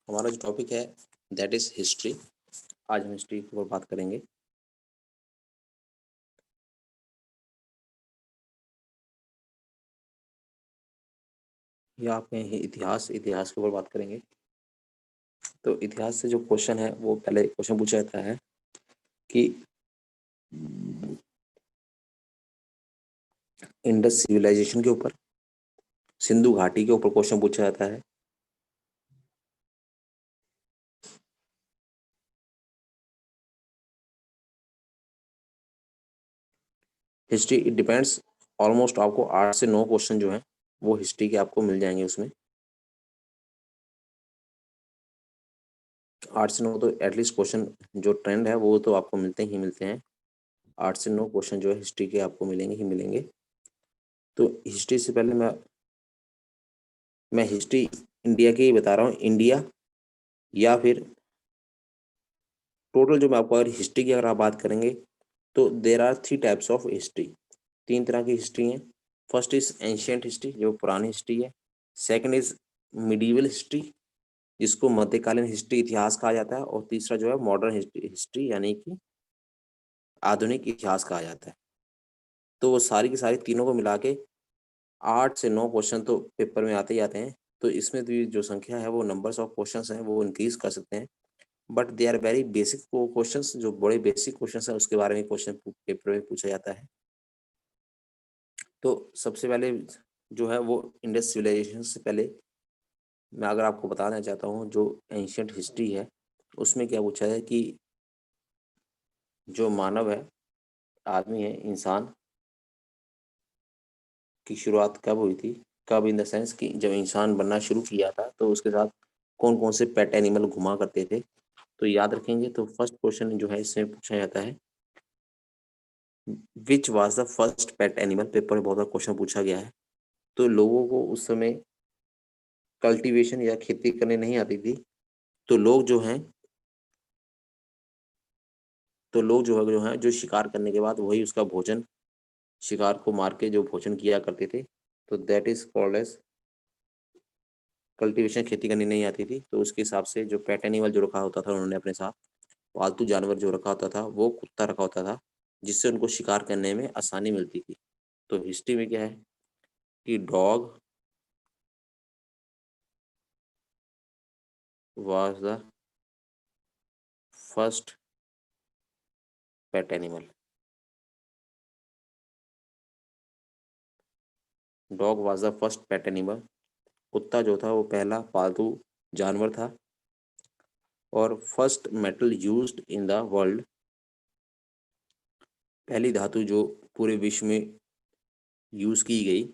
हमारा जो टॉपिक है दैट इज हिस्ट्री। आज हम हिस्ट्री के ऊपर बात करेंगे। या आप कहें इतिहास के ऊपर बात करेंगे। तो इतिहास से जो क्वेश्चन है वो पहले क्वेश्चन पूछा जाता है कि इंडस सिविलाइजेशन के ऊपर, सिंधु घाटी के ऊपर क्वेश्चन पूछा जाता है। हिस्ट्री इट डिपेंड्स, ऑलमोस्ट आपको 8 से 9 क्वेश्चन जो हैं वो हिस्ट्री के आपको मिल जाएंगे। उसमें 8 से 9 तो एटलीस्ट क्वेश्चन जो ट्रेंड है वो तो आपको मिलते हैं। 8 से 9 क्वेश्चन जो है हिस्ट्री के आपको मिलेंगे ही मिलेंगे। तो हिस्ट्री से पहले मैं हिस्ट्री इंडिया की ही बता रहा हूँ। इंडिया या फिर टोटल जो मैं आपको अगर हिस्ट्री की अगर आप बात करेंगे तो there are 3 types of history. 3 तरह की हिस्ट्री हैं। फर्स्ट इज एंशियंट हिस्ट्री, जो पुरानी हिस्ट्री है। सेकंड इज मिडीवल हिस्ट्री, जिसको मध्यकालीन हिस्ट्री इतिहास कहा जाता है। और तीसरा जो है मॉडर्न हिस्ट्री यानी कि आधुनिक इतिहास कहा जाता है। तो वो सारी की सारी तीनों को मिला के 8 से 9 क्वेश्चन तो पेपर में आते ही आते हैं। तो इसमें भी जो संख्या है वो नंबर्स ऑफ क्वेश्चंस हैं वो इंक्रीज कर सकते हैं, but they are very basic questions. जो बड़े बेसिक क्वेश्चंस हैं उसके बारे में क्वेश्चन पेपर में पूछा जाता है। तो सबसे पहले जो है वो इंडस सिविलाइजेशन से पहले मैं अगर आपको बताना चाहता हूँ जो एंशियंट हिस्ट्री है उसमें क्या पूछा है कि जो मानव है, आदमी है, इंसान की शुरुआत कब हुई थी। कब इन द सेंस कि जब इंसान बनना शुरू किया था तो उसके साथ कौन कौन से पेट एनिमल घुमा करते थे। तो याद रखेंगे। तो फर्स्ट क्वेश्चन जो है इसमें पूछा जाता है which was the first pet animal. Paper में बहुत बार क्वेश्चन पूछा गया है। तो लोगों को उस समय कल्टीवेशन या खेती करने नहीं आती थी। तो लोग जो हैं जो शिकार करने के बाद वही उसका भोजन, शिकार को मार के जो भोजन किया करते थे। तो that is called as cultivation. खेती करनी नहीं आती थी तो उसके हिसाब से जो पेट एनिमल जो रखा होता था उन्होंने अपने साथ, पालतू जानवर जो रखा होता था वो कुत्ता रखा होता था, जिससे उनको शिकार करने में आसानी मिलती थी। तो हिस्ट्री में क्या है कि dog was the first pet animal. Dog was the first pet animal. कुत्ता जो था वो पहला पालतू जानवर था। और first metal used in the world, पहली धातु जो पूरे विश्व में यूज की गई।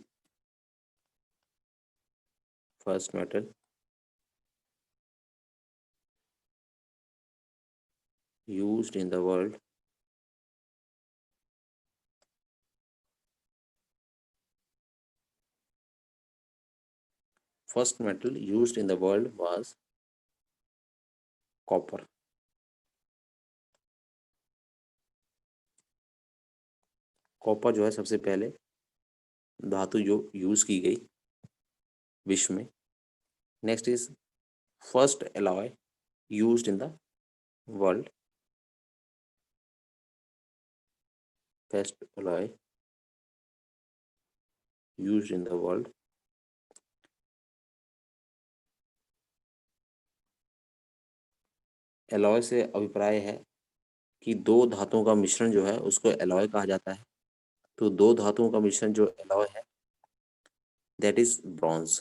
First metal used in the world first metal used in the world was copper. Copper जो है सबसे पहले धातु जो यूज की गई विश्व में। Next is first alloy used in the world. First alloy used in the world. Alloy से अभिप्राय है कि दो धातुओं का मिश्रण जो है उसको एलॉय कहा जाता है। तो दो धातुओं का मिश्रण जो एलॉय है दैट इज ब्रॉन्ज।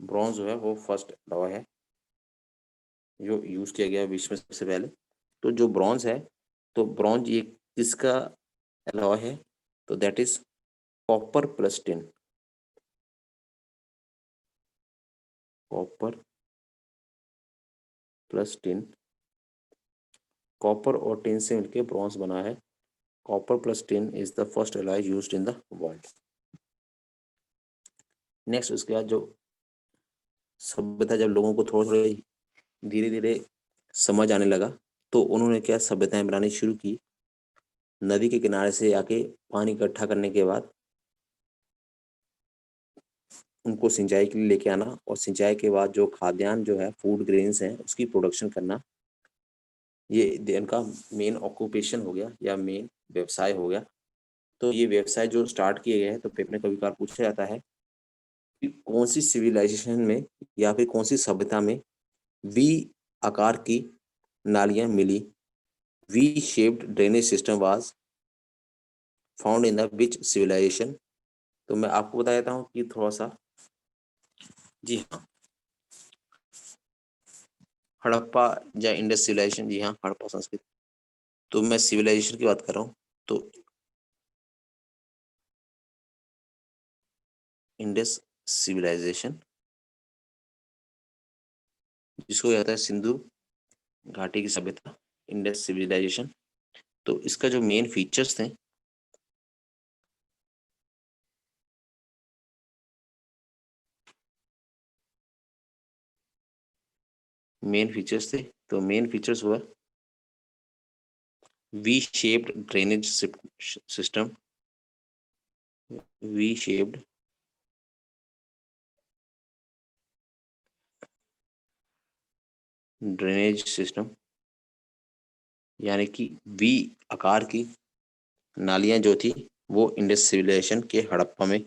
ब्रॉन्ज जो है वो फर्स्ट एलॉय है जो यूज किया गया विश्व में सबसे पहले। तो जो ब्रॉन्ज है, तो ब्रॉन्ज ये किसका एलॉय है? तो that is copper plus tin. Copper plus tin, copper और टिन से मिलकर ब्रॉन्ज बना है। Copper plus tin is the first alloy used in the world. Next उसके बाद जो सभ्यता, जब लोगों को थोड़ा थोड़ा धीरे धीरे समझ आने लगा तो उन्होंने क्या सभ्यताएं बनानी शुरू की। नदी के किनारे से आके पानी इकट्ठा करने के बाद उनको सिंचाई के लिए लेके आना और सिंचाई के बाद जो खाद्यान्न जो है फूड ग्रेन्स हैं उसकी प्रोडक्शन करना, ये इनका मेन ऑक्यूपेशन हो गया या मेन व्यवसाय हो गया। तो ये व्यवसाय जो स्टार्ट किए गए हैं, तो पेपर में कभी कभार पूछा जाता है कि कौन सी सिविलाइजेशन में या फिर कौन सी सभ्यता में वी आकार की नालियां मिली, V shaped drainage system was found in the which civilisation. तो मैं आपको बता देता हूँ कि थोड़ा सा, जी हाँ, हड़प्पा या इंडस सिविलाइजेशन, जी हाँ, हड़प्पा संस्कृति। तो मैं सिविलाइजेशन की बात कर रहा हूँ, तो इंडस सिविलाइजेशन, जिसको कहता है सिंधु घाटी की सभ्यता, इंडस सिविलाइजेशन। तो इसका जो मेन फीचर्स थे, तो मेन फीचर्स हुआ we shaped drainage system, we shaped drainage system, यानी कि वी आकार की नालियां जो थी वो इंडस सिविलाइजेशन के हड़प्पा में,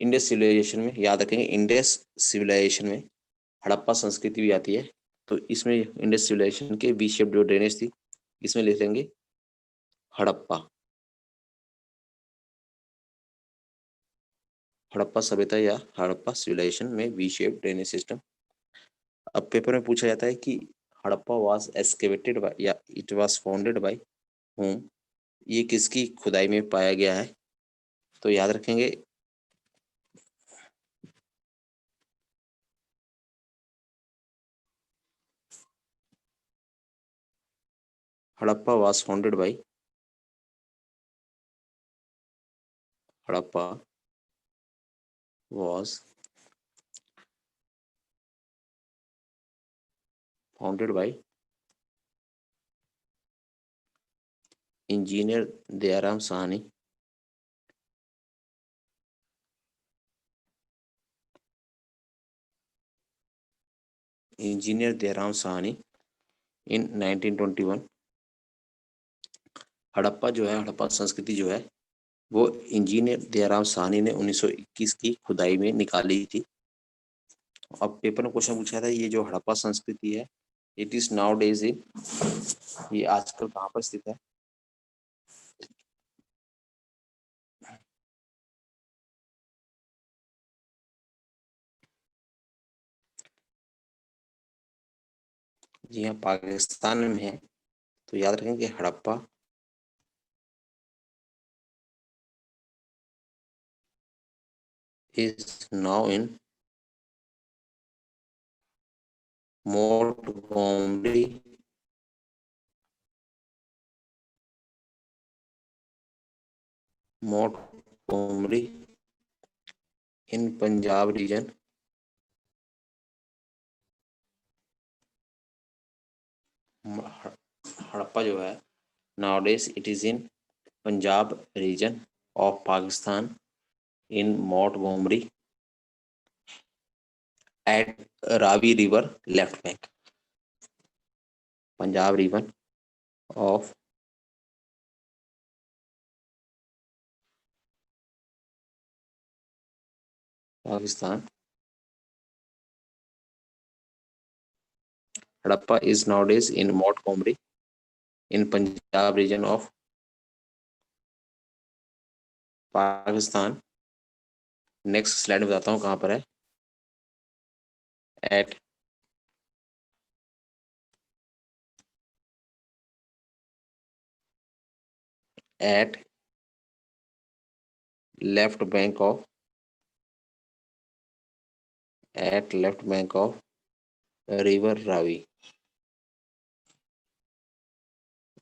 इंडस सिविलाइजेशन में, याद रखेंगे इंडस सिविलाइजेशन में हड़प्पा संस्कृति भी आती है। तो इसमें इंडस सिविलाइजेशन के वी शेप जो ड्रेनेज थी, इसमें लिख लेंगे हड़प्पा, हड़प्पा सभ्यता या हड़प्पा सिविलाइजेशन में वी शेप ड्रेनेज सिस्टम। अब पेपर में पूछा जाता है कि हड़प्पा वाज एक्सकेवेटेड बाय या it was founded bye home, ये किसकी खुदाई में पाया गया है। तो याद रखेंगे Harappa was founded by, Harappa was founded by engineer Dayaram Sahni, engineer Dayaram Sahni in 1921। Harappa जो है, हड़प्पा संस्कृति जो है वो इंजीनियर दयाराम साहनी ने 1921 की खुदाई में निकाली थी। अब पेपर में क्वेश्चन पूछा था, ये जो हड़प्पा संस्कृति है, it is now days in, ये आजकल कहाँ पर स्थित है। जी हाँ, पाकिस्तान में है। तो याद रखें कि Harappa is now in Montgomery, Montgomery in Punjab region, Harappa जो है nowadays it is in Punjab region of Pakistan in Montgomery at Ravi river left bank, Punjab region of Pakistan. Harappa is nowadays in Montgomery in Punjab region of Pakistan. Next slide में बताता हूँ कहाँ पर है। At at left bank of, at left bank of river Ravi,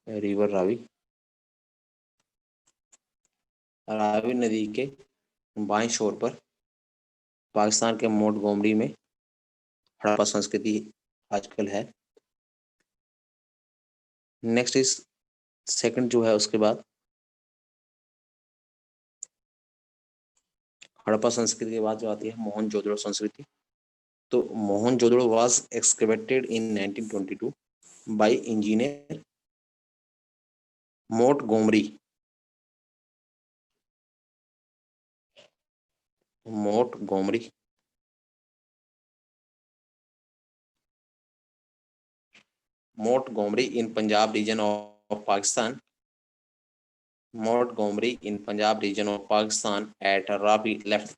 river Ravi, Ravi नदी के बाएं शोर पर पाकिस्तान के मोंटगोमरी में हड़प्पा संस्कृति आजकल है। नेक्स्ट इज सेकंड जो है उसके बाद हड़प्पा संस्कृति के बाद जो आती है मोहनजोदड़ो संस्कृति। तो Mohenjodaro was excavated in 1922 by engineer Montgomery. Montgomery in Punjab region of Pakistan. Montgomery in Punjab region of Pakistan at Ravi left.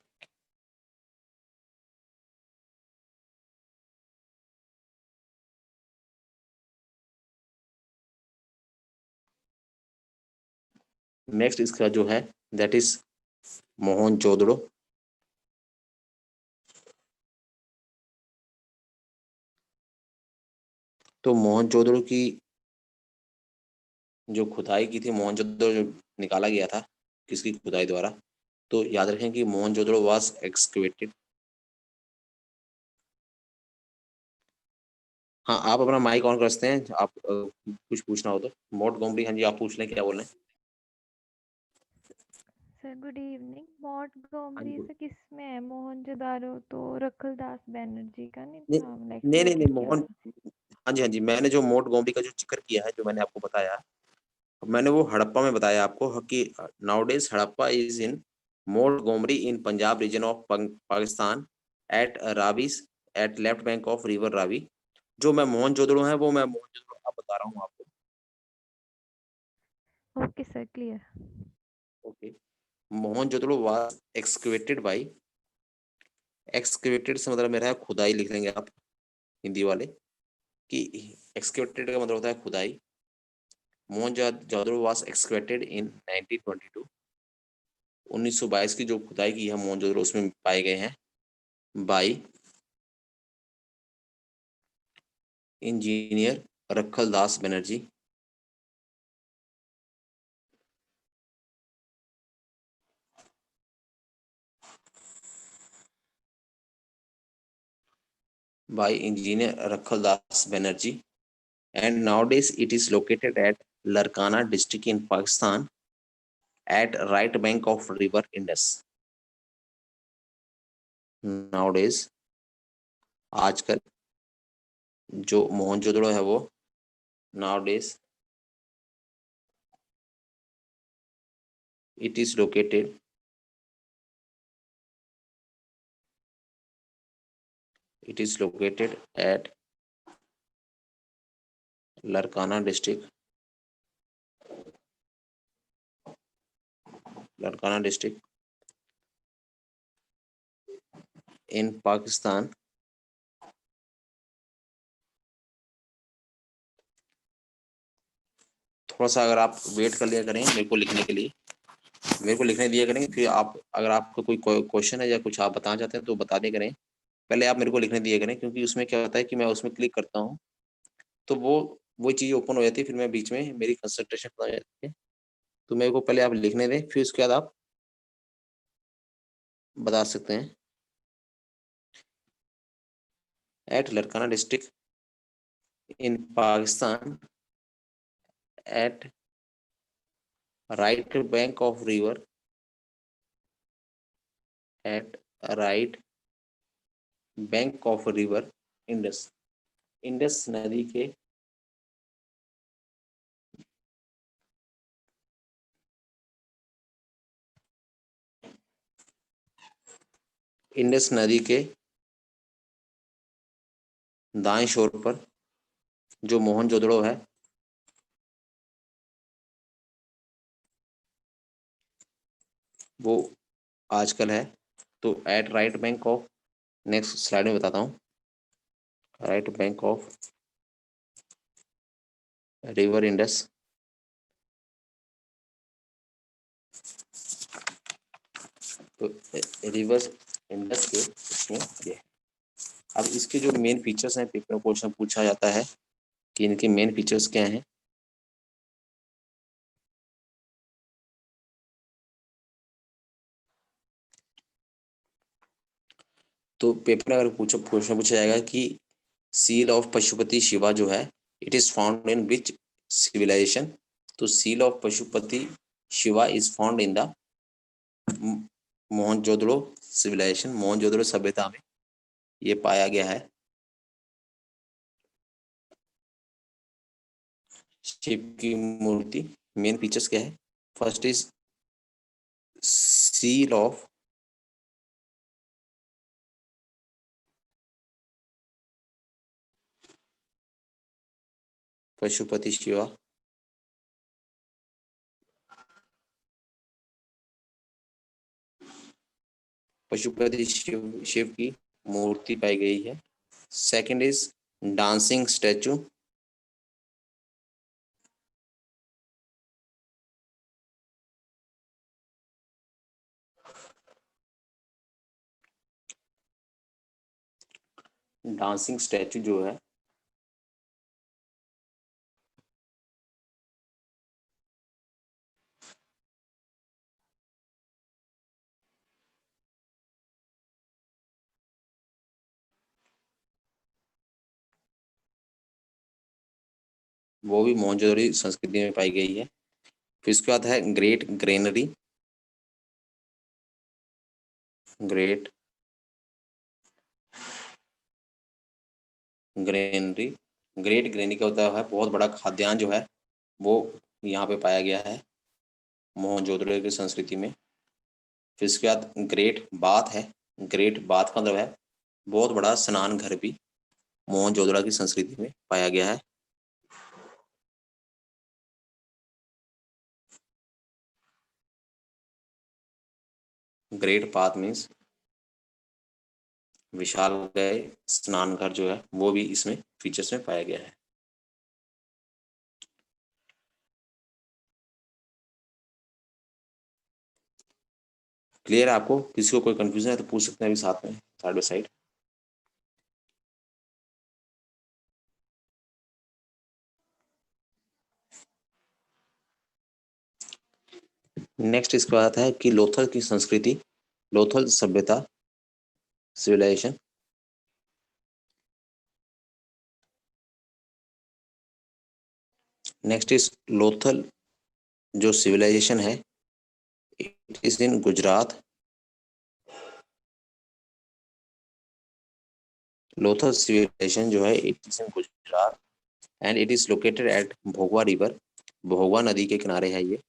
Next इसका जो है दैट इज मोहनजोदड़ो। तो मोहनजोदड़ो की जो खुदाई की थी, मोहनजोदड़ो जो निकाला गया था किसकी खुदाई द्वारा, तो याद रखें कि मोहनजोदड़ो वाज एक्सकेवेटेड। हाँ, आप अपना माइक ऑन कर सकते हैं, आप कुछ पूछना हो तो। मोंटगोमरी, हाँ जी आप पूछ लें, क्या बोल रहे हैं। Sir good evening. मोंटगोमरी से किस में है? मोहनजोदारो तो रखलदास बनर्जी का नहीं नहीं था, लाइक नहीं नहीं, फोर्ट नहीं के मोहन, वाला। हाँ जी हाँ जी, मैंने जो मोंटगोमरी का जो जिक्र किया है, जो मैंने आपको बताया, मैंने वो हड़प्पा में बताया आपको कि nowadays Harappa is in Montgomery in Punjab region of Pakistan at Ravi's at left bank of river Ravi. जो मैं मोहनजोदड़ो है वो मैं मोहनजोदड़ो आप बता रहा हूँ आपको। Okay sir, clear. Okay, Mohenjodaro was excavated by, excavated से मतलब मेरा है खुदाई, लिख लेंगे आप हिंदी वाले कि एक्सकेवेटेड का मतलब होता है खुदाई। मोहनजोदड़ो वाज एक्सकेवेटेड इन 1922, 1922 की जो खुदाई की है मोहनजोदड़ो उसमें पाए गए हैं by engineer Rakhaldas Banerjee. by engineer Rakhaldas Banerjee, and nowadays it is located at Larkana district in Pakistan at right bank of river Indus. Nowadays आजकल जो मोहनजोदड़ो है वो nowadays it is located at Larkana district in Pakistan थोड़ा सा अगर आप wait कर लिया करें मेरे को लिखने के लिए, मेरे को लिखने दिया करें, फिर आप अगर आपको कोई क्वेश्चन है या कुछ आप बताना चाहते हैं तो बता दिया करें। पहले आप मेरे को लिखने दिया करें, क्योंकि उसमें क्या होता है कि मैं उसमें क्लिक करता हूँ तो वो चीज़ ओपन हो जाती है, फिर मैं बीच में मेरी कंसंट्रेशन खत्म हो जाती है। तो मेरे को पहले आप लिखने दें, फिर उसके बाद आप बता सकते हैं। At Larkana district in Pakistan at right bank of river, at right bank of river Indus, Indus नदी के इंडस नदी के दाएं शोर पर जो मोहनजोदड़ो है वो आजकल है। तो at right bank of, next slide में बताता हूँ, right bank of river Indus. तो रिवर इंडस के इसमें ये है। अब इसके जो मेन फीचर्स हैं, पेपर में क्वेश्चन पूछा जाता है कि इनके मेन फीचर्स क्या हैं। तो पेपर में अगर क्वेश्चन पूछा जाएगा कि सील ऑफ पशुपति शिवा जो है it is found in which civilisation. तो seal of Pashupati Shiva is found in the Mohenjodaro civilisation, Mohenjodaro सभ्यता में ये पाया गया है। शिव की मूर्ति, मेन फीचर्स क्या है? First is seal of Pashupati Shiva, Pashupati Shiva की मूर्ति पाई गई है। Second is dancing statue, dancing statue जो है वो भी मोहनजोदड़ो संस्कृति में पाई गई है। फिर उसके बाद है great granary, great granary, great granary का होता है बहुत बड़ा खाद्यान्न जो है वो यहाँ पे पाया गया है मोहनजोदड़ो की संस्कृति में। फिर उसके बाद ग्रेट बाथ है, ग्रेट बाथ का मतलब है बहुत बड़ा स्नान घर भी मोहनजोदड़ो की संस्कृति में पाया गया है। ग्रेट बाथ मीन्स विशाल गए स्नान घर जो है वो भी इसमें फीचर्स में पाया गया है। क्लियर है आपको? किसी को कोई कंफ्यूजन है तो पूछ सकते हैं अभी साथ में, साइड बाय साइड। नेक्स्ट इसके बाद है कि लोथल की संस्कृति, लोथल सभ्यता सिविलाइजेशन। नेक्स्ट इज लोथल जो सिविलाइजेशन है it is in Gujarat, Lothal civilisation जो है it is in Gujarat and it is located at Bhogava river, Bhogava नदी के किनारे है ये।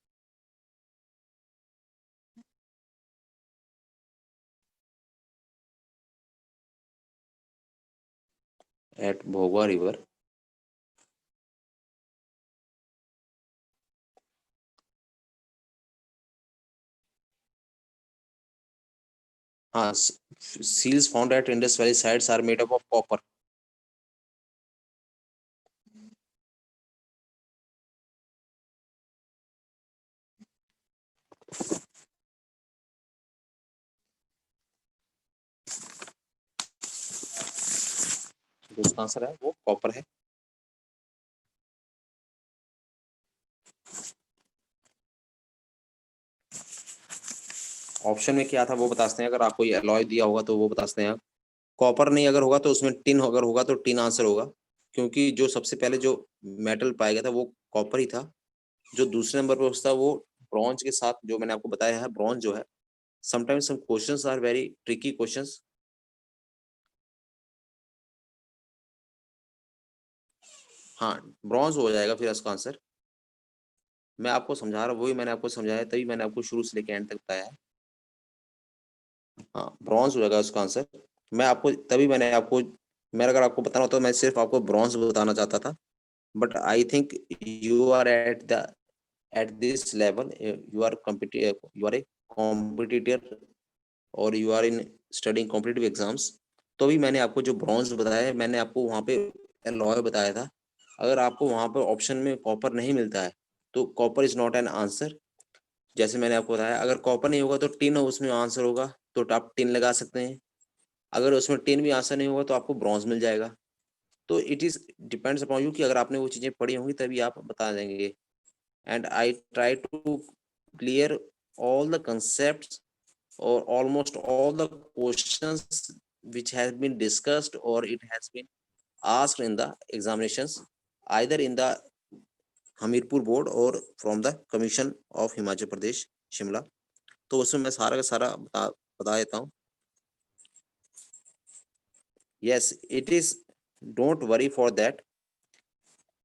एट भोगवा रिवर, हाँ, seals found at Indus Valley sites are made up of copper. जो इसका आंसर है वो कॉपर है। ऑप्शन में क्या था वो बता सकते हैं? अगर आपको ये अलॉय दिया होगा तो वो बता सकते हैं। कॉपर नहीं अगर होगा तो उसमें टिन अगर होगा तो टिन आंसर होगा, क्योंकि जो सबसे पहले जो मेटल पाया गया था वो कॉपर ही था। जो दूसरे नंबर पर था वो ब्रॉन्ज के साथ, जो मैंने आपको बताया है ब्रॉन्ज जो है, sometimes some questions are very tricky questions. हाँ, ब्रॉन्ज हो जाएगा फिर इसका आंसर। मैं आपको समझा रहा हूँ, वही मैंने आपको समझाया, तभी मैंने आपको शुरू से लेकर एंड तक बताया है। हाँ, ब्रॉन्ज हो जाएगा उसका आंसर। मैं आपको तभी मैंने आपको, मैं अगर आपको बताना होता तो मैं सिर्फ आपको ब्रॉन्ज बताना चाहता था, but I think you are at this level, you are a competitor और you are in studying competitive exams. तो भी मैंने आपको जो ब्रॉन्ज बताया है मैंने आपको वहाँ पे एलॉय बताया था। अगर आपको वहाँ पर ऑप्शन में कॉपर नहीं मिलता है तो copper is not an answer. जैसे मैंने आपको बताया अगर कॉपर नहीं होगा तो टिन उसमें आंसर होगा, तो आप टिन लगा सकते हैं। अगर उसमें टिन भी आंसर नहीं होगा तो आपको ब्रॉन्ज मिल जाएगा। तो it is depends upon you कि अगर आपने वो चीजें पढ़ी होंगी तभी आप बता देंगे। And I try to clear all the concepts or almost all the questions which has been discussed or it has been asked in the examinations, either in the Hamirpur board or from the Commission of Himachal Pradesh, Shimla. तो उसमें मैं सारा का सारा बता देता हूँ। Yes, it is. Don't worry for that.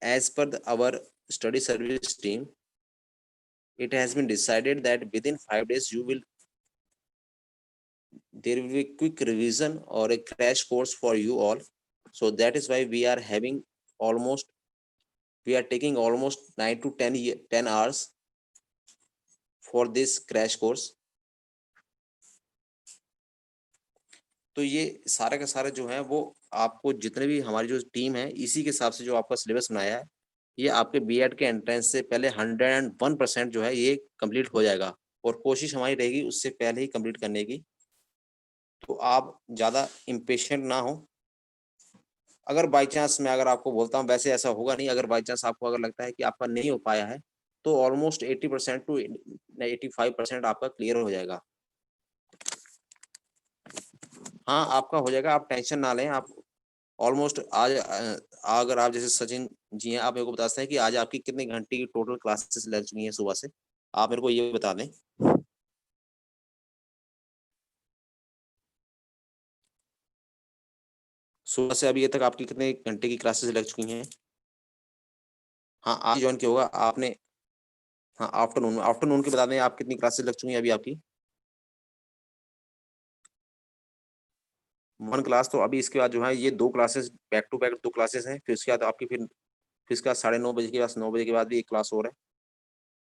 As per our study service team, it has been decided that within 5 days there will be a quick revision or a crash course for you all. So that is why we are taking almost 9 to 10 hours for this crash course. तो ये सारा का सारा जो है वो आपको जितने भी हमारी जो टीम है इसी के हिसाब से जो आपका सिलेबस बनाया है, ये आपके बीएड के एंट्रेंस से पहले 101% जो है ये कंप्लीट हो जाएगा, और कोशिश हमारी रहेगी उससे पहले ही कंप्लीट करने की। तो आप ज़्यादा इम्पेशेंट ना हो। अगर बाई चांस मैं अगर आपको बोलता हूँ, वैसे ऐसा होगा नहीं, अगर बाई चांस आपको अगर लगता है कि आपका नहीं हो पाया है तो ऑलमोस्ट 80% टू 85% आपका क्लियर हो जाएगा। हाँ, आपका हो जाएगा, आप टेंशन ना लें। आप ऑलमोस्ट आज अगर आप जैसे सचिन जी हैं, आप मेरे को बता सकते हैं कि आज आपकी कितने घंटे की टोटल क्लासेस लग चुकी हैं सुबह से? आप मेरे को ये बता दें। सुबह से अभी तक आपकी कितने घंटे की क्लासेस लग चुकी हैं? हाँ, आज जॉइन किया होगा आपने। हाँ, आफ्टरनून की बता दें, आप कितनी क्लासेस लग चुकी हैं अभी आपकी? 1 क्लास। तो अभी इसके बाद जो है ये 2 classes back to back 2 classes हैं। फिर उसके बाद आपकी फिर इसके बाद 9:30 बजे के बाद 9 बजे के बाद भी 1 क्लास और है।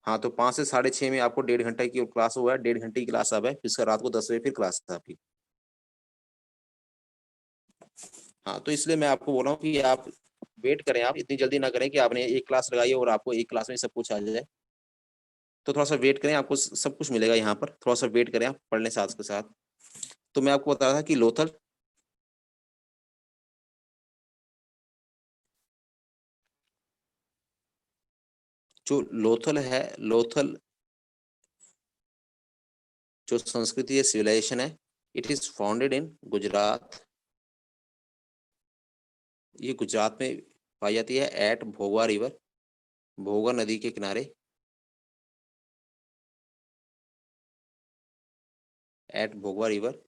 हाँ, तो 5 से 6:30 में आपको 1.5 घंटे की क्लास हुआ है, 1.5 घंटे की क्लास अब है। फिर इसका रात को 10 बजे फिर क्लास है आपकी। हाँ, तो इसलिए मैं आपको बोल रहा हूँ कि आप वेट करें, आप इतनी जल्दी ना करें कि आपने 1 क्लास लगाई और आपको 1 क्लास में सब कुछ आ जाए। तो थोड़ा-सा वेट करें, आपको सब कुछ मिलेगा यहाँ पर। थोड़ा-सा वेट करें आप, पढ़ लें साथ के साथ। तो मैं आपको बता रहा था कि लोथल जो संस्कृति है, सिविलाइजेशन है, it is founded in Gujarat. ये गुजरात में पाई जाती है एट भोगवा रिवर, भोगा नदी के किनारे। At Bhogava river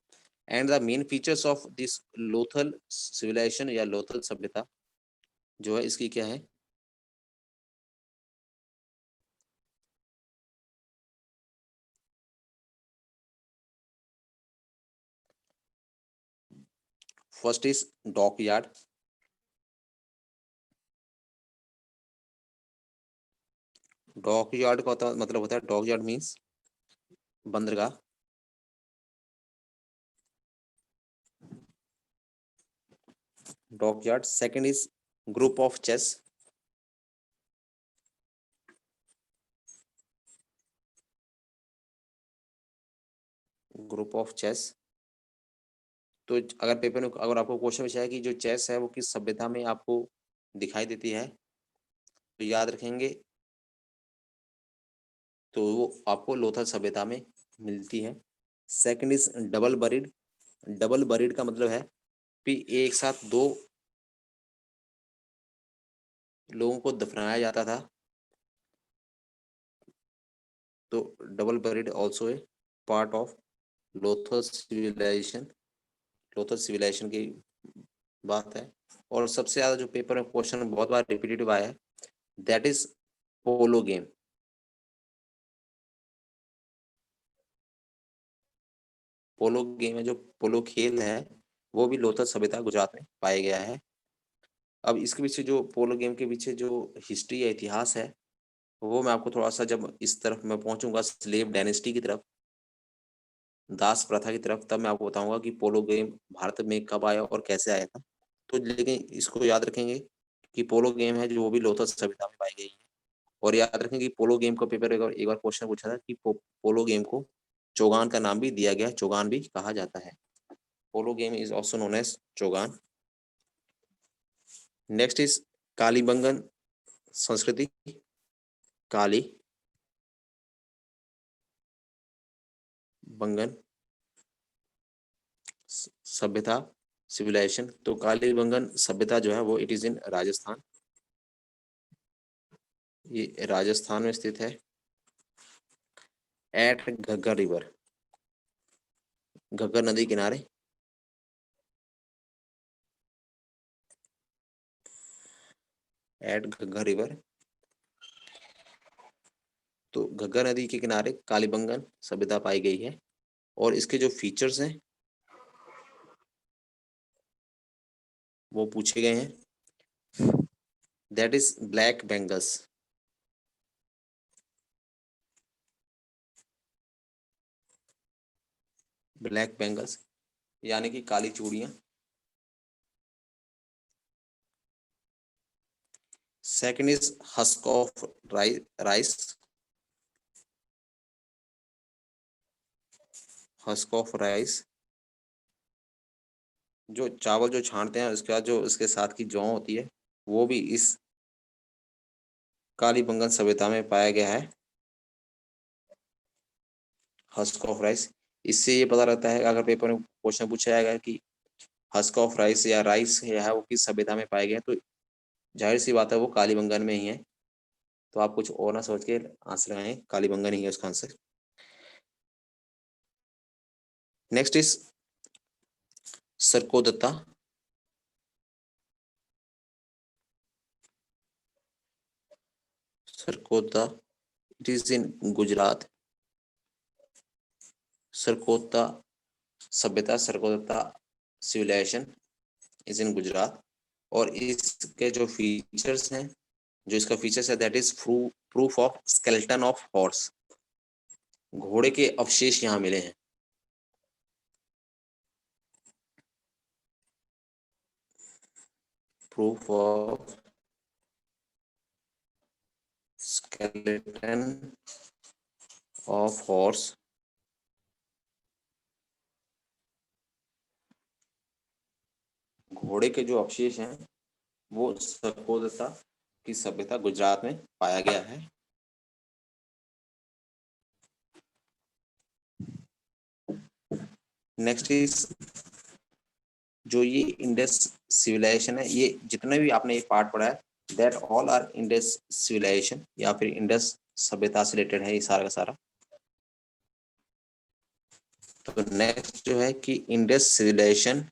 and the main features of this Lothal civilisation या लोथल सभ्यता जो है इसकी क्या है? First is dockyard. Dockyard का मतलब होता है, डॉक यार्ड मीन्स बंदरगाह। Dockyard. Second is group of chess. Group of chess. तो अगर पेपर में अगर आपको क्वेश्चन पूछा है कि जो चेस है वो किस सभ्यता में आपको दिखाई देती है, तो याद रखेंगे, तो वो आपको लोथल सभ्यता में मिलती है। Second is double buried. Double buried का मतलब है कि एक साथ 2 लोगों को दफनाया जाता था। तो double buried also a part of Lothal civilisation. Lothal civilisation की बात है। और सबसे ज्यादा जो पेपर में क्वेश्चन बहुत बार रिपीटेटिव आया है, that is polo game. Polo game है, जो पोलो खेल है वो भी लोथल सभ्यता गुजरात में पाया गया है। अब इसके पीछे जो पोलो गेम के पीछे जो हिस्ट्री या इतिहास है, वो मैं आपको थोड़ा सा जब इस तरफ मैं पहुंचूंगा स्लेव डायनेस्टी की तरफ, दास प्रथा की तरफ, तब मैं आपको बताऊंगा कि पोलो गेम भारत में कब आया और कैसे आया था। तो लेकिन इसको याद रखेंगे कि पोलो गेम है जो वो भी लोथल सभ्यता में पाई गई है। और याद रखेंगे कि पोलो गेम का पेपर एक बार क्वेश्चन पूछा था कि पोलो गेम को चोगान का नाम भी दिया गया, चोगान भी कहा जाता है। Polo game is also known as Chaugan. Next is Kalibangan संस्कृति। काली बंगन सभ्यता, सिविलाइजेशन। तो कालीबंगन सभ्यता जो है वो इट इज इन राजस्थान। ये राजस्थान में स्थित है एट घग्गर रिवर। घग्गर नदी किनारे एट घग्गर रिवर। तो घग्गर नदी के किनारे कालीबंगन सभ्यता पाई गई है और इसके जो फीचर्स हैं वो पूछे गए हैं। That is black bangles. Black bangles यानी कि काली चूड़ियां। Second is husk of rice. Husk of rice जो चावल जो छानते हैं उसके बाद जो उसके साथ की जौ होती है वो भी इस कालीबंगन सभ्यता में पाया गया है। हस्क ऑफ राइस, इससे ये पता लगता है अगर पेपर में क्वेश्चन पूछा जाएगा कि हस्क ऑफ राइस या राइस है वो किस सभ्यता में पाए गए तो जाहिर सी बात है वो कालीबंगन में ही है। तो आप कुछ और ना सोच के आंसर लगाएं, कालीबंगन ही है उसका answer. Next is Surkotada. Surkotada it is in Gujarat. Surkotada सभ्यता, Surkotada civilisation is in Gujarat. और इसके जो फीचर्स हैं, जो इसका फीचर्स है that is proof of skeleton of horse. घोड़े के अवशेष यहाँ मिले हैं। Proof of skeleton of horse घोड़े के जो अवशेष हैं वो सरकोदत्ता की सभ्यता गुजरात में पाया गया है। नेक्स्ट इज जो ये इंडस सिविलाइजेशन है, ये जितने भी आपने ये पार्ट पढ़ा है that all are Indus civilisation या फिर इंडस सभ्यता से रिलेटेड है ये सारा का सारा। तो नेक्स्ट जो है कि Indus civilisation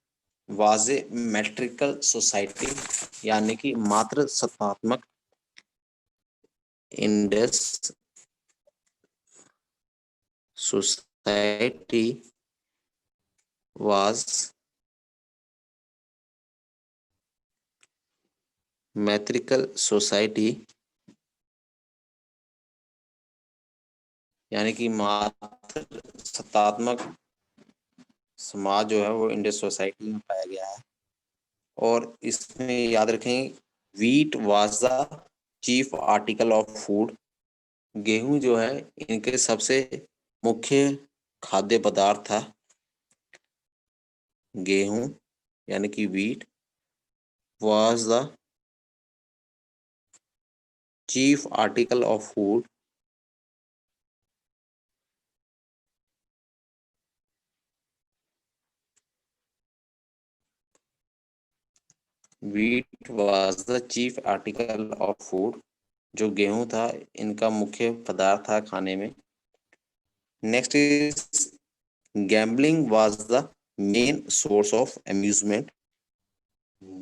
was a matriarchal society यानी कि मात्र सत्तात्मक। Indus society was matriarchal society यानी कि मात्र सत्तात्मक समाज जो है वो इंडस सोसाइटी में पाया गया है। और इसमें याद रखें wheat was the chief article of food. गेहूं जो है इनके सबसे मुख्य खाद्य पदार्थ था। गेहूं यानी कि wheat was the chief article of food wheat was the chief article of food जो गेहूं था इनका मुख्य पदार्थ था खाने में। Next is gambling was the main source of amusement.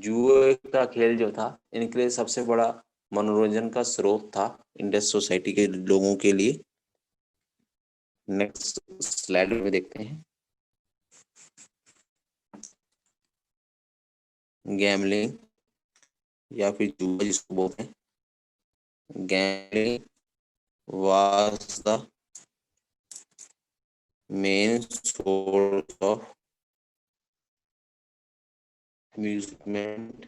जुए का खेल जो था इनके लिए सबसे बड़ा मनोरंजन का स्रोत था इंडस सोसाइटी के लोगों के लिए। नेक्स्ट स्लाइड में देखते हैं। गैम्बलिंग या फिर जुआ जिसको बोलते हैं, gambling was the main source of amusement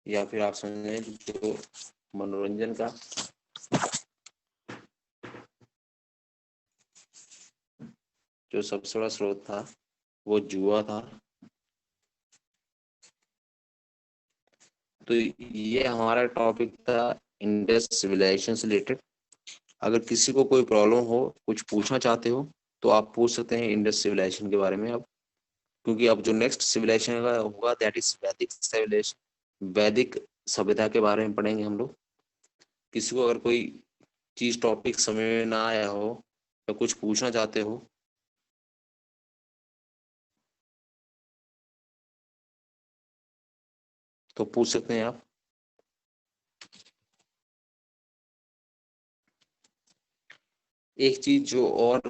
या फिर आप समझें जो मनोरंजन का जो सबसे बड़ा स्रोत था वो जुआ था। तो ये हमारा टॉपिक था इंडस सिविलाइजेशन से रिलेटेड। अगर किसी को कोई प्रॉब्लम हो, कुछ पूछना चाहते हो तो आप पूछ सकते हैं इंडस सिविलाइजेशन के बारे में अब, क्योंकि अब जो नेक्स्ट सिविलाइजेशन होगा दैट इज वैदिक सिविलाइजेशन। वैदिक सभ्यता के बारे में पढ़ेंगे हम लोग। किसी को अगर कोई चीज टॉपिक समझ में ना आया हो या कुछ पूछना चाहते हो तो पूछ सकते हैं आप। एक चीज जो और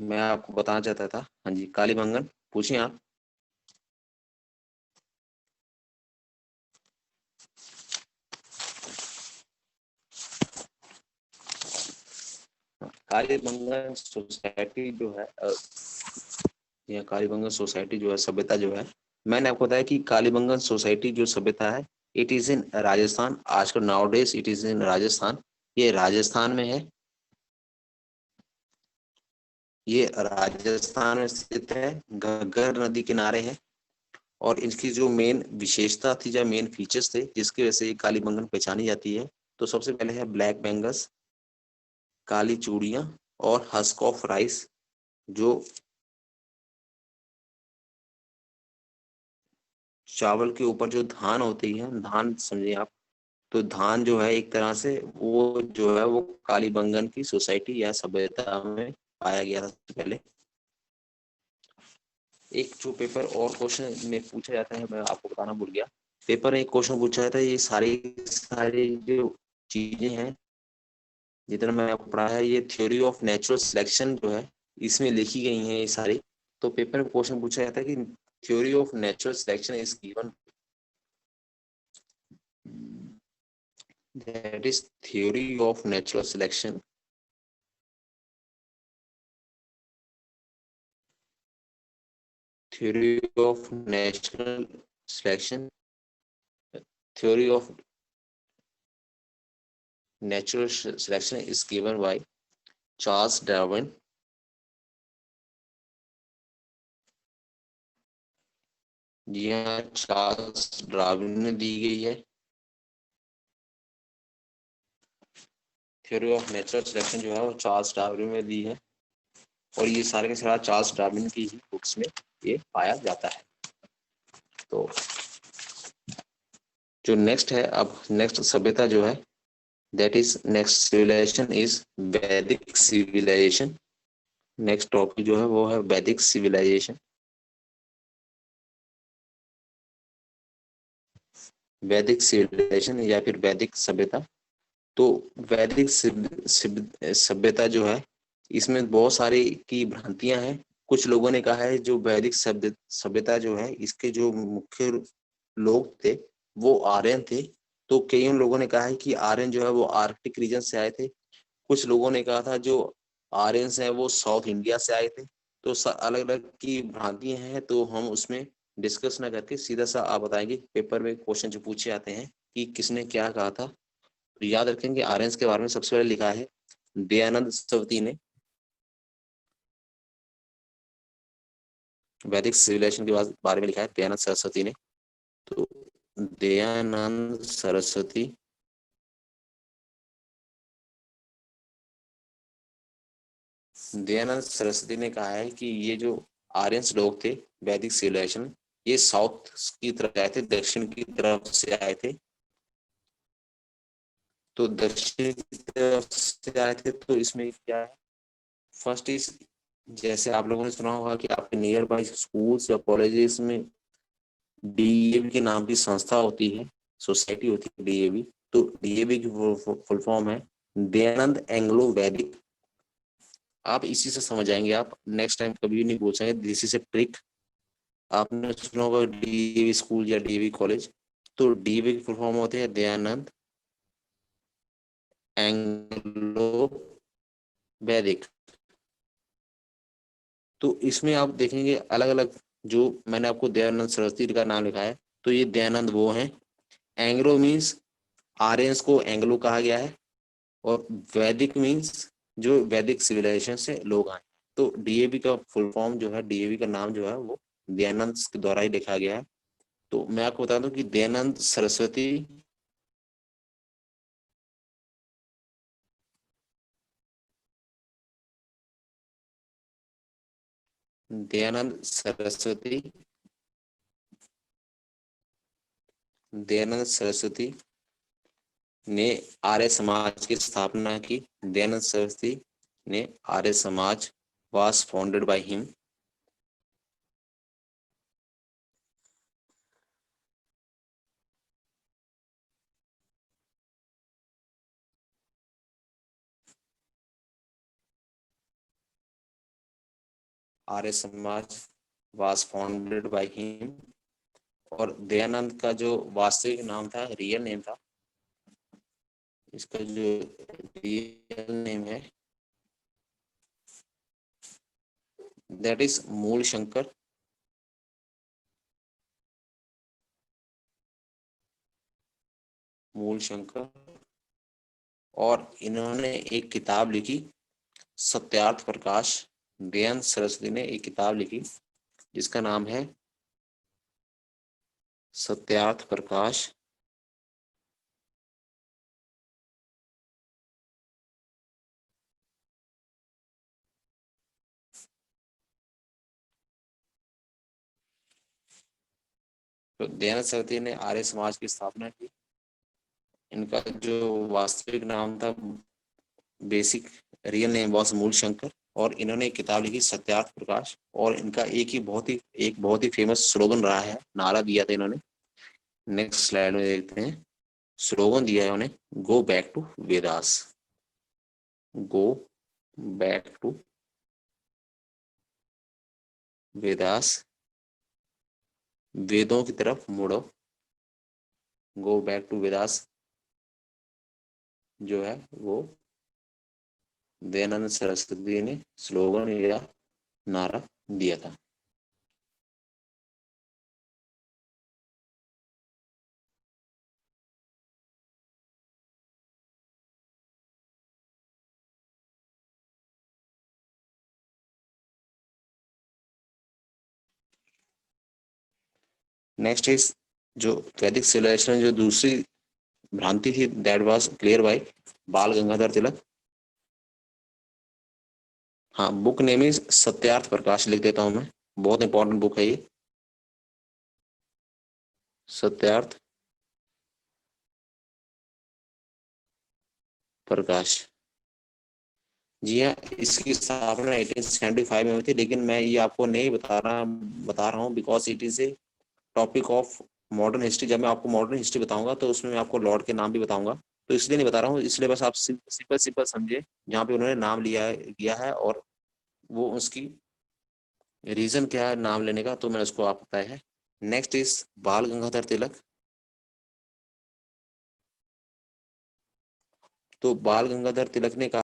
मैं आपको बताना चाहता था, हाँ जी, कालीबंगन, पूछिए आप। कालीबंगन सोसाइटी जो है या कालीबंगन सोसाइटी जो है, सभ्यता जो है, मैंने आपको बताया कि कालीबंगन सोसाइटी जो सभ्यता है, इट इज इन राजस्थान। आजकल nowadays it is in Rajasthan. ये राजस्थान में है, ये राजस्थान में स्थित है, घग्गर नदी किनारे है। और इसकी जो मेन विशेषता थी, जो मेन फीचर्स थे जिसकी वजह से ये कालीबंगन पहचानी जाती है, तो सबसे पहले है ब्लैक बेंगस, काली चूड़ियां और हस्क ऑफ राइस। जो चावल के ऊपर जो धान होती है, धान समझिए आप, तो धान जो है एक तरह से वो जो है वो कालीबंगन की सोसाइटी या सभ्यता में पाया गया था सबसे पहले। एक जो पेपर और क्वेश्चन में पूछा जाता है, मैं आपको बताना भूल गया, पेपर में एक क्वेश्चन पूछा जाता है, ये सारी सारी जो चीजें हैं जितना मैंने आपको पढ़ा है, ये थ्योरी ऑफ नेचुरल सिलेक्शन जो है इसमें लिखी गई है ये सारी। तो पेपर में क्वेश्चन पूछा जाता है कि theory of natural selection is given, that is theory of natural selection. Theory of natural selection, theory of natural selection is given by Charles Darwin. जी हाँ, चार्ल्स डार्विन ने दी गई है थ्योरी ऑफ नेचुरल सिलेक्शन जो है वो Charles Darwin में दी है। और ये सारे के सारा चार्ल्स डार्विन की ही बुक्स में ये पाया जाता है। तो जो नेक्स्ट है, अब नेक्स्ट सभ्यता जो है, that is next civilisation is Vedic civilisation. Next topic जो है वो है वैदिक सिविलाइजेशन। वैदिक सिविलाइजेशन या फिर वैदिक सभ्यता। तो वैदिक सभ्यता जो है, इसमें बहुत सारी की भ्रांतियां हैं। कुछ लोगों ने कहा है जो वैदिक सभ्यता जो है, इसके जो मुख्य लोग थे वो आर्यन थे। तो कई लोगों ने कहा है कि आर्यन जो है वो आर्कटिक रीजन से आए थे। कुछ लोगों ने कहा था जो आर्यंस हैं वो साउथ इंडिया से आए थे। तो अलग अलग की भ्रांतियां हैं, तो हम उसमें डिस्कस ना करके सीधा सा आप बताएंगे। पेपर में क्वेश्चन जो पूछे जाते हैं कि किसने क्या कहा था, तो याद रखेंगे आर्यंस के बारे में सबसे पहले लिखा है दयानंद सरस्वती ने। वैदिक सिविलाइजेशन के बारे में लिखा है दयानंद सरस्वती ने। तो दयानंद सरस्वती दयानंद सरस्वती ने कहा है कि ये जो आर्यंस लोग थे वैदिक सिविलाइजेशन, ये साउथ की तरफ आए थे, दक्षिण की तरफ से आए थे। तो दक्षिण की तरफ से आए थे, तो इसमें क्या है, फर्स्ट इज, जैसे आप लोगों ने सुना होगा कि आपके नियर बाई स्कूल्स या कॉलेजेस में डीएवी के नाम की संस्था होती है, सोसाइटी होती है डीएवी। तो डीएवी की फुल फॉर्म है दयानंद एंग्लो वैदिक। आप इसी से समझ आएंगे, आप नेक्स्ट टाइम कभी नहीं पूछेंगे, दिस इज ए ट्रिक। आपने सुना होगा डीएवी स्कूल या डीएवी कॉलेज, तो डीएवी की फुल फॉर्म होती है दयानंद एंग्लो वैदिक। तो इसमें आप देखेंगे अलग अलग, जो मैंने आपको दयानंद सरस्वती का नाम लिखा है, तो ये दयानंद वो है। एंग्लो मीन्स आर्यंस को एंग्लो कहा गया है, और वैदिक मीन्स जो वैदिक सिविलाइजेशन से लोग आए। तो डीएवी का फुल फॉर्म जो है, डीएवी का नाम जो है वो दयानंद के द्वारा ही लिखा गया है। तो मैं आपको बता दूं कि दयानंद सरस्वती दयानंद सरस्वती दयानंद सरस्वती ने आर्य समाज की स्थापना की। दयानंद सरस्वती ने Arya Samaj was founded by him. Arya Samaj was founded by him. और दयानंद का जो वास्तविक नाम था, रियल नेम था, इसका जो रियल नेम है दैट इज मूल शंकर। मूल शंकर। और इन्होंने एक किताब लिखी सत्यार्थ प्रकाश। दयानंद सरस्वती ने एक किताब लिखी जिसका नाम है सत्यार्थ प्रकाश। तो दयानंद सरस्वती ने आर्य समाज की स्थापना की। इनका जो वास्तविक नाम था, बेसिक रियल नेम वाज मूल शंकर। और इन्होंने एक किताब लिखी सत्यार्थ प्रकाश। और इनका एक बहुत ही फेमस स्लोगन रहा है, नारा दिया था इन्होंने। नेक्स्ट स्लाइड में देखते हैं। स्लोगन दिया है उन्हें, go back to Vedas. Go back to Vedas, वेदों की तरफ मुड़ो। गो बैक टू वेदास जो है वो दयानंद सरस्वती ने स्लोगन या नारा दिया था। नेक्स्ट इज जो वैदिक सिविलाइजेशन, जो दूसरी भ्रांति थी, दैट वाज क्लियर बाय बाल गंगाधर तिलक। हाँ, book name is Satyarth Prakash, लिख देता हूं मैं, बहुत इंपॉर्टेंट बुक है ये, सत्यार्थ प्रकाश। जी हाँ, इसकी स्थापना 1875 में हुई थी, लेकिन मैं ये आपको नहीं बता रहा हूँ because it is a topic of modern history. जब मैं आपको मॉडर्न हिस्ट्री बताऊंगा तो उसमें मैं आपको लॉर्ड के नाम भी बताऊंगा, तो इसलिए नहीं बता रहा हूँ। इसलिए बस आप सिंपल सिंपल समझिए जहाँ पे उन्होंने नाम लिया है और वो उसकी रीजन क्या है नाम लेने का, तो मैंने उसको आप बताया है। नेक्स्ट इज बाल गंगाधर तिलक। तो बाल गंगाधर तिलक ने कहा